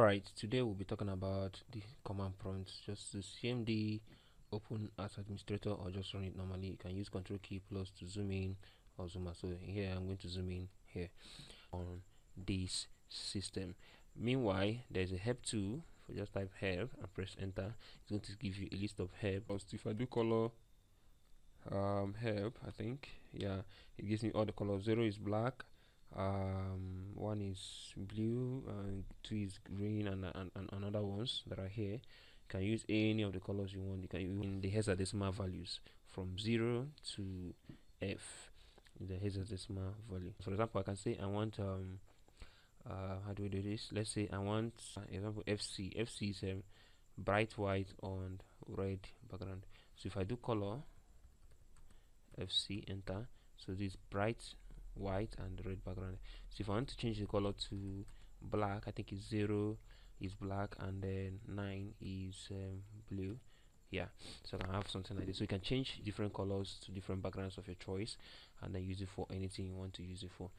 Alright, today we'll be talking about the command prompts. Just the CMD, open as administrator, or just run it normally. You can use Control key plus to zoom in or zoom out. So here I'm going to zoom in here on this system. Meanwhile, there's a help tool. So just type help and press enter. It's going to give you a list of help. If I do color help, I think, yeah, it gives me all the colors. 0 is black, 1 is blue, and 2 is green, and another ones that are here. You can use any of the colors you want. You can use in the hexadecimal values from 0 to F in the hexadecimal value. For example, I can say I want how do we do this? Let's say I want example FC. FC is bright white on red background. So if I do color FC, enter, so this bright white and red background. So if I want to change the color to black, I think it's 0 is black and then 9 is blue. Yeah, so I can have something like this. So you can change different colors to different backgrounds of your choice and then use it for anything you want to use it for.